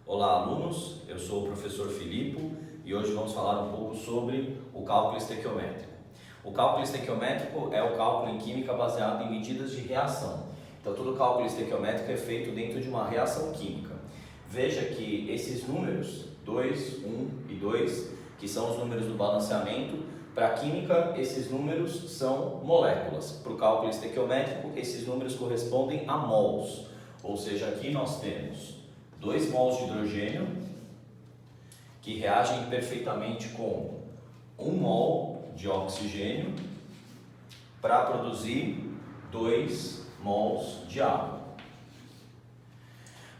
Olá, alunos, eu sou o professor Filipe e hoje vamos falar um pouco sobre o cálculo estequiométrico. O cálculo estequiométrico é o cálculo em química baseado em medidas de reação. Então, todo cálculo estequiométrico é feito dentro de uma reação química. Veja que esses números, 2, 1 e 2, que são os números do balanceamento, para a química, esses números são moléculas. Para o cálculo estequiométrico, esses números correspondem a mols. Ou seja, aqui nós temos 2 mols de hidrogênio que reagem perfeitamente com 1 mol de oxigênio para produzir 2 mols de água.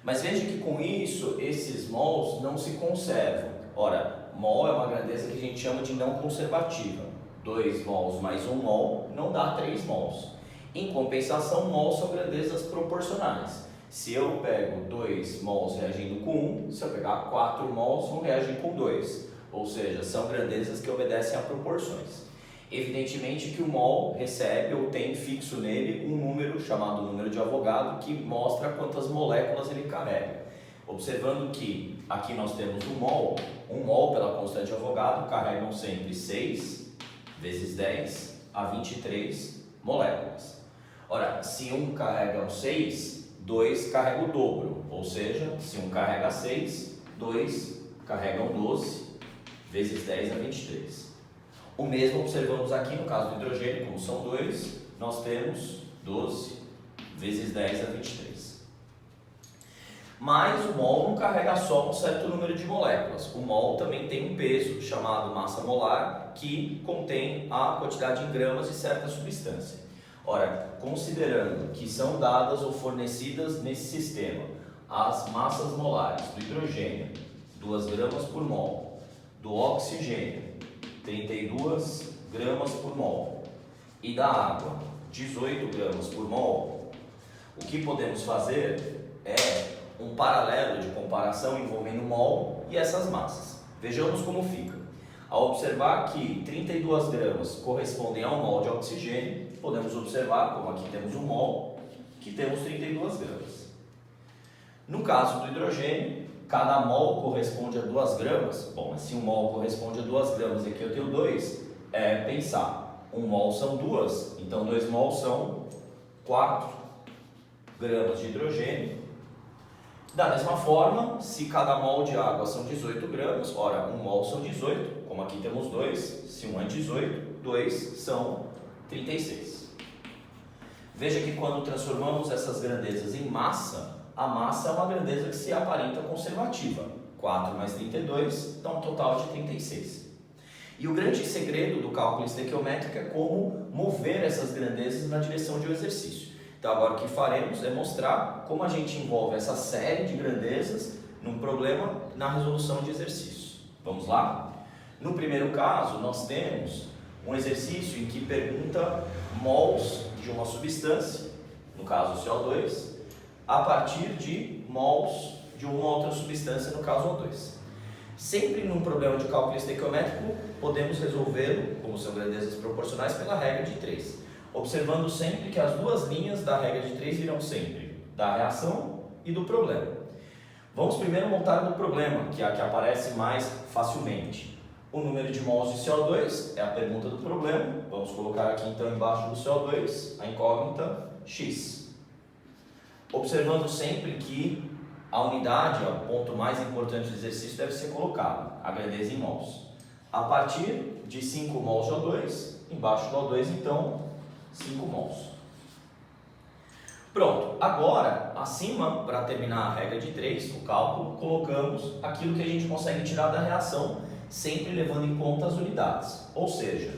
Mas veja que com isso, esses mols não se conservam. Ora, mol é uma grandeza que a gente chama de não conservativa. 2 mols mais 1 mol não dá 3 mols. Em compensação, mols são grandezas proporcionais. Se eu pego 2 mols reagindo com 1, se eu pegar 4 mols, vão reagir com 2. Ou seja, são grandezas que obedecem a proporções. Evidentemente que o mol recebe ou tem fixo nele um número chamado número de Avogadro que mostra quantas moléculas ele carrega. Observando que aqui nós temos um mol pela constante de Avogadro carregam sempre 6 vezes 10 a 23 moléculas. Ora, se um carrega 6, 2 carrega o dobro, ou seja, se um carrega 6, 2 carregam 12 vezes 10 a 23. O mesmo observamos aqui no caso do hidrogênio, como são 2, nós temos 12 vezes 10 a 23. Mas o mol não carrega só um certo número de moléculas. O mol também tem um peso chamado massa molar, que contém a quantidade em gramas de certa substância. Ora, considerando que são dadas ou fornecidas nesse sistema as massas molares do hidrogênio, 2 gramas por mol, do oxigênio, 32 gramas por mol, e da água, 18 gramas por mol, o que podemos fazer é um paralelo de comparação envolvendo mol e essas massas. Vejamos como fica. Ao observar que 32 gramas correspondem a 1 mol de oxigênio, podemos observar, como aqui temos 1 mol, que temos 32 gramas. No caso do hidrogênio, cada mol corresponde a 2 gramas. Bom, mas se 1 mol corresponde a 2 gramas e aqui eu tenho 2, é pensar, 1 mol são 2, então 2 mol são 4 gramas de hidrogênio. Da mesma forma, se cada mol de água são 18 gramas, ora, 1 mol são 18, como aqui temos 2, se 1 é 18, 2 são 36. Veja que quando transformamos essas grandezas em massa, a massa é uma grandeza que se aparenta conservativa. 4 mais 32 dá um total de 36. E o grande segredo do cálculo estequiométrico é como mover essas grandezas na direção de um exercício. Então agora o que faremos é mostrar como a gente envolve essa série de grandezas num problema na resolução de exercícios. Vamos lá? No primeiro caso, nós temos um exercício em que pergunta mols de uma substância, no caso o CO2, a partir de mols de uma outra substância, no caso o O2. Sempre num problema de cálculo estequiométrico, podemos resolvê-lo, como são grandezas proporcionais, pela regra de 3. Observando sempre que as duas linhas da regra de 3 virão sempre da reação e do problema. Vamos primeiro montar no problema, que é a que aparece mais facilmente. O número de mols de CO2 é a pergunta do problema. Vamos colocar aqui então embaixo do CO2 a incógnita X. Observando sempre que a unidade, o ponto mais importante do exercício, deve ser colocado, a grandeza em mols. A partir de 5 mols de O2, embaixo do O2 então 5 mols. Pronto, agora acima, para terminar a regra de 3, o cálculo, colocamos aquilo que a gente consegue tirar da reação, sempre levando em conta as unidades. Ou seja,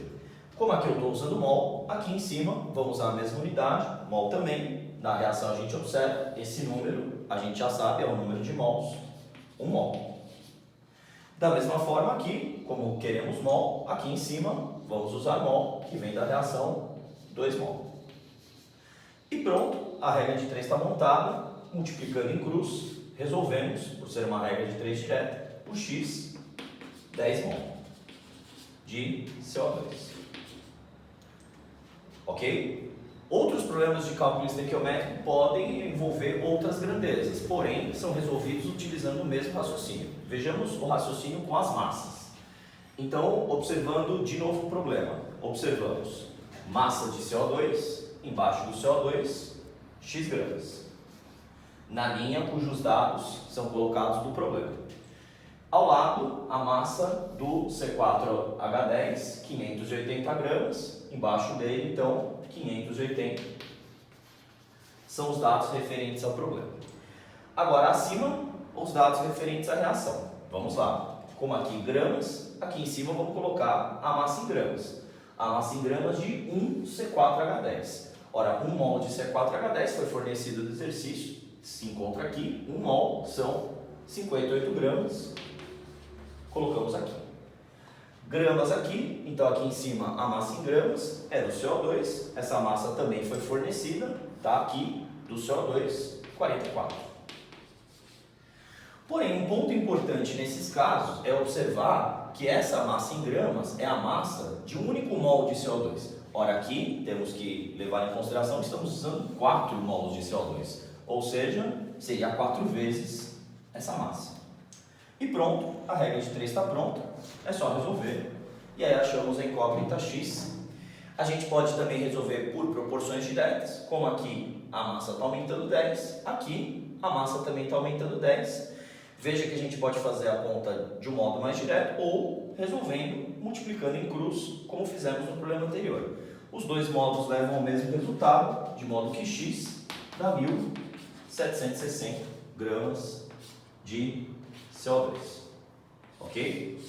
como aqui eu estou usando mol, aqui em cima vamos usar a mesma unidade, mol também. Na reação a gente observa esse número, a gente já sabe, é o número de mols, 1 mol. Da mesma forma aqui, como queremos mol, aqui em cima vamos usar mol, que vem da reação 2 mol. E pronto, a regra de 3 está montada, multiplicando em cruz, resolvemos, por ser uma regra de 3 direta, o X 10 mol de CO2. Ok? Outros problemas de cálculo estequiométrico podem envolver outras grandezas, porém são resolvidos utilizando o mesmo raciocínio. Vejamos o raciocínio com as massas. Então, observando de novo o problema, observamos massa de CO2, embaixo do CO2, x gramas, na linha cujos dados são colocados do problema. Ao lado, a massa do C4H10, 580 gramas, embaixo dele, então, 580 são os dados referentes ao problema. Agora, acima, os dados referentes à reação. Vamos lá. Como aqui gramas, aqui em cima vamos colocar a massa em gramas. A massa em gramas de 1 C4H10. Ora, 1 mol de C4H10 foi fornecido do exercício, se encontra aqui, 1 mol são 58 gramas. Colocamos aqui. Gramas aqui, então aqui em cima a massa em gramas é do CO2, essa massa também foi fornecida, tá aqui do CO2, 44. Porém, um ponto importante nesses casos é observar que essa massa em gramas é a massa de um único mol de CO2. Ora, aqui temos que levar em consideração que estamos usando 4 mols de CO2, ou seja, seria 4 vezes essa massa. E pronto, a regra de 3 está pronta, é só resolver. E aí achamos a incógnita x. A gente pode também resolver por proporções diretas, como aqui a massa está aumentando 10, aqui a massa também está aumentando 10. Veja que a gente pode fazer a conta de um modo mais direto ou resolvendo, multiplicando em cruz, como fizemos no problema anterior. Os dois modos levam ao mesmo resultado, de modo que x dá 1.760 gramas de CO2. Ok?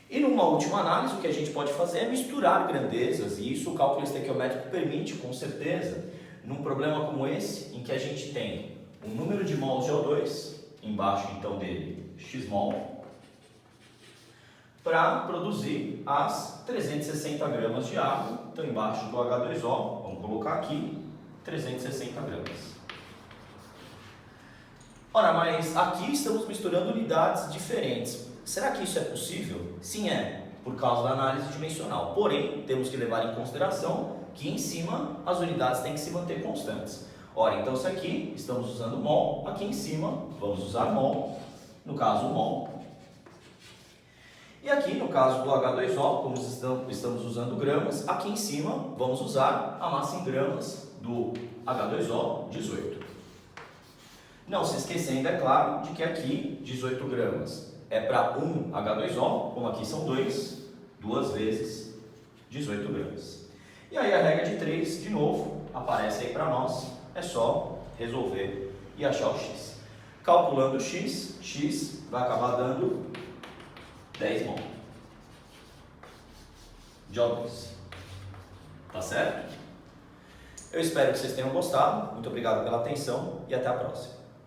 E numa última análise, o que a gente pode fazer é misturar grandezas, e isso o cálculo estequiométrico permite, com certeza, num problema como esse, em que a gente tem um número de mols de O2, embaixo então dele x-mol, para produzir as 360 gramas de água, então embaixo do H2O, vamos colocar aqui, 360 gramas. Ora, mas aqui estamos misturando unidades diferentes. Será que isso é possível? Sim, é, por causa da análise dimensional. Porém, temos que levar em consideração que em cima as unidades têm que se manter constantes. Ora, então se aqui estamos usando mol, aqui em cima vamos usar mol, no caso mol. E aqui no caso do H2O, como estamos usando gramas, aqui em cima vamos usar a massa em gramas do H2O, 18. Não se esquecendo, é claro, de que aqui 18 gramas é para 1 H2O, como aqui são 2 vezes 18 gramas. E aí a regra de 3, de novo, aparece aí para nós, é só resolver e achar o x. Calculando o x vai acabar dando 10 mol de O2. Tá certo? Eu espero que vocês tenham gostado, muito obrigado pela atenção e até a próxima.